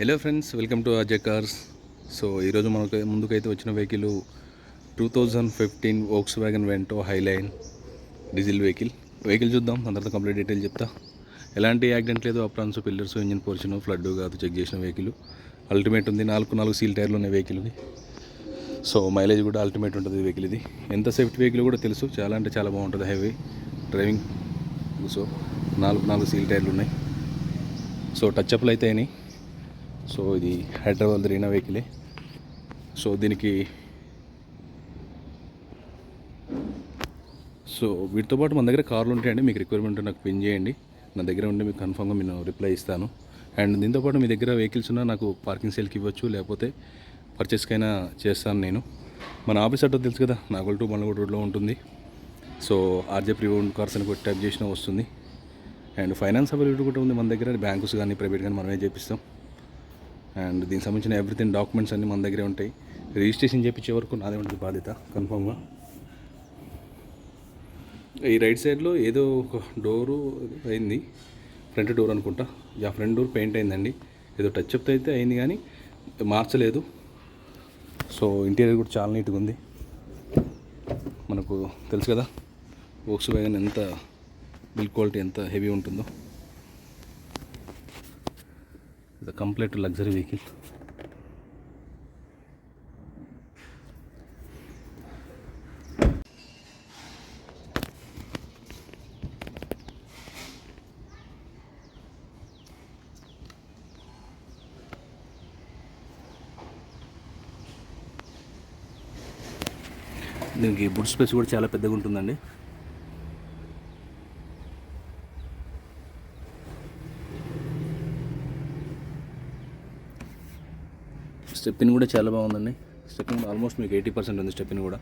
Hello friends, welcome to Ajay cars. So ఈరోజు మనకు ముందుకైతే వచ్చిన vehicle 2015 Volkswagen Vento Highline diesel vehicle చూద్దాం. దాని తర్వాత కంప్లీట్ డీటెయిల్ చెప్తా. ఎలాంటి యాక్సిడెంట్ లేదు. Aprons, pillars, engine portion, flood కాదు, చెక్ చేసిన వెహికల్. అల్టిమేట్ ఉంది. 4 సీల్ టైర్లు ఉన్నాయి వెహికల్ది. సో మైలేజ్ కూడా అల్టిమేట్ ఉంటుంది వెహికల్ ఇది. ఎంత సేఫ్టీ వెహికల్ కూడా తెలుసు. చాలా అంటే చాలా బాగుంటుంది. Heavy driving. సో 4 సీల్ టైర్లు ఉన్నాయి. సో టచ్అప్లు అయితే అయినాయి. సో ఇది హైదరాబాద్ తిరిగిన వెహికలే. సో దీనికి వీటితో పాటు మన దగ్గర కార్లు ఉంటాయండి. మీకు రిక్వైర్మెంట్ నాకు పిన్ చేయండి. నా దగ్గర ఉంటే మీకు కన్ఫామ్గా నేను రిప్లై ఇస్తాను. అండ్ దీంతోపాటు మీ దగ్గర వెహికల్స్ ఉన్నా నాకు పార్కింగ్ సేల్కి ఇవ్వచ్చు, లేకపోతే పర్చేస్కైనా చేస్తాను నేను. మన ఆఫీస్ అడ్రస్ తెలుసు కదా, నాగోల్ టు మల్లగూడ రోడ్లో ఉంటుంది. సో ఆర్జే ప్రీఓన్డ్ కార్స్ అని కొట్టి టైప్ చేసినా వస్తుంది. అండ్ ఫైనాన్స్ అవైలబిలిటీ కూడా ఉంది మన దగ్గర. బ్యాంకుస్ కానీ ప్రైవేట్ కానీ మనమే చేపిస్తాం. అండ్ దీనికి సంబంధించిన ఎవ్రీథింగ్ డాక్యుమెంట్స్ అన్నీ మన దగ్గరే ఉంటాయి. రిజిస్ట్రేషన్ చేయించే వరకు నాదే ఉంటుంది బాధ్యత కన్ఫామ్గా. ఈ రైట్ సైడ్లో ఏదో ఒక డోరు అయింది, ఫ్రంట్ డోర్ అనుకుంటా. ఫ్రంట్ డోర్ పెయింట్ అయిందండి. ఏదో టచ్అప్ అయితే అయింది కానీ మార్చలేదు. సో ఇంటీరియర్ కూడా చాలా నీట్గా ఉంది. మనకు తెలుసు కదా వోక్స్ వ్యాగన్ ఎంత బిల్డ్ క్వాలిటీ ఎంత హెవీ ఉంటుందో. ఇది కంప్లీట్ లగ్జరీ వెహికల్. దీనికి బుట్ స్పేస్ కూడా చాలా పెద్దగా ఉంటుందండి. స్టెప్పిన్ కూడా చాలా బాగుందండి. స్టెప్పిన్ ఆల్మోస్ట్ మీకు 80% ఉంది. స్టెప్పిన్ కూడా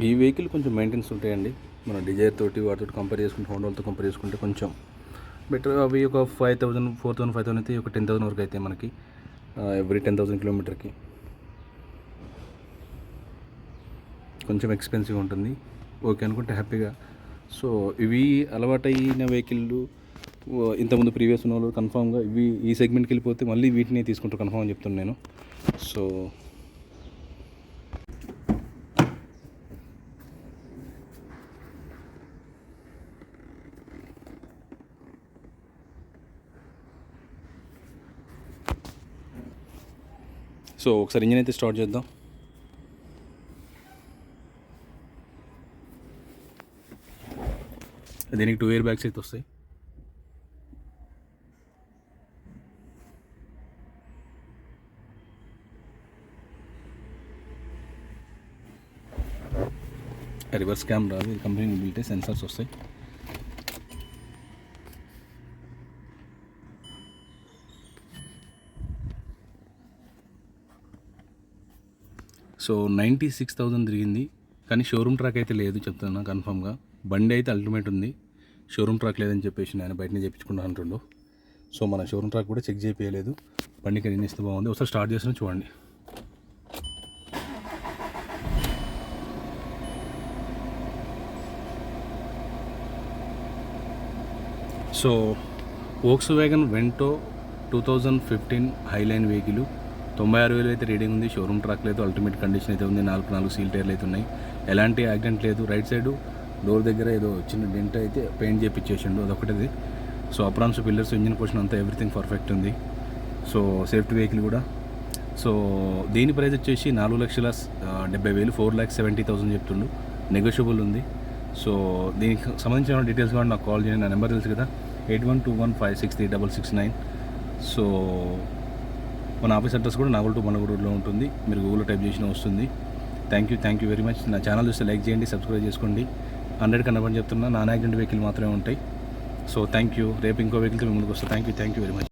ఈ వెహికల్ కొంచెం మెయింటెనెన్స్ ఉంటాయండి. మన డిజైర్ తోటి వాటితో కంపేర్ చేసుకుంటే, హోండాలతో కంపేర్ చేసుకుంటే కొంచెం బెటర్. అవి ఒక 5,000, 4,000, 5,000 అయితే ఒక 10,000 వరకు అయితే మనకి ఎవ్రీ 10,000 కిలోమీటర్కి. కొంచెం ఎక్స్పెన్సివ్ ఉంటుంది. ఓకే అనుకుంటే హ్యాపీగా. సో ఇవి అలవాటైన వెహికల్ ఇంతకుముందు ప్రీవియస్ ఉన్న వాళ్ళు కన్ఫామ్గా ఈ సెగ్మెంట్కి వెళ్ళిపోతే మళ్ళీ వీటిని తీసుకుంటారు కన్ఫామ్ అని చెప్తున్నాను నేను. సో ఒకసారి ఇంజిన్ అయితే స్టార్ట్ చేద్దాం. దీనికి 2 ఎయిర్ బ్యాగ్స్ అయితే వస్తాయి. రివర్స్ కెమెరా, ఇది కంపెనీ బిల్టే సెన్సార్స్ వస్తాయి. సో 96,000 తిరిగింది. కానీ షోరూమ్ ట్రాక్ అయితే లేదు చెప్తున్నా కన్ఫామ్గా. బండి అయితే అల్టిమేట్ ఉంది. షోరూమ్ ట్రాక్ లేదని చెప్పేసి ఆయన బయటనే చేయించుకుంటా అంటుండు. సో మన షోరూమ్ ట్రాక్ కూడా చెక్ చేయలేదు. బండికి ఎన్ని ఇస్తే బాగుంది. ఒకసారి స్టార్ట్ చేసిన చూడండి. So Volkswagen Vento 2015 Highline vehicle 96,000 అయితే రీడింగ్ ఉంది. షోరూమ్ ట్రాక్ లేదు. అల్టిమేట్ కండిషన్ అయితే ఉంది. 4 సీల్ టైర్లు అయితే ఉన్నాయి. ఎలాంటి యాక్సిడెంట్ లేదు. రైట్ సైడ్ డోర్ దగ్గర ఏదో చిన్న డెంట్ అయితే పెయింట్ చేయించేసిండు, అదొకటిది. So aprons, pillars, engine portion అంతా ఎవ్రీథింగ్ పర్ఫెక్ట్ ఉంది. సో సేఫ్టీ వెహికల్ కూడా. సో దీని ప్రైస్ వచ్చేసి 4,70,000, 4,70,000 చెప్తుండు. నెగోషియబుల్ ఉంది. సో దీనికి సంబంధించిన డీటెయిల్స్ కూడా నాకు కాల్ చేయండి. నా నెంబర్ తెలుసు కదా, 8121563669. సో మన ఆఫీస్ అడ్రస్ కూడా నాగోల్ టు మల్లగూడ రోడ్లో ఉంటుంది. మీరు గూగుల్లో టైప్ చేసినా వస్తుంది. Thank you very much. నా ఛానల్ చూస్తే లైక్ చేయండి, సబ్స్క్రైబ్ చేసుకోండి. 100 కన్నా చెప్తున్నా, నాన్ యాక్సిడెంట్ వెహికల్ మాత్రమే ఉంటాయి. So thank you. రేపు ఇంకో వెహికల్తో ముందుకు వస్తాను. Thank you very much.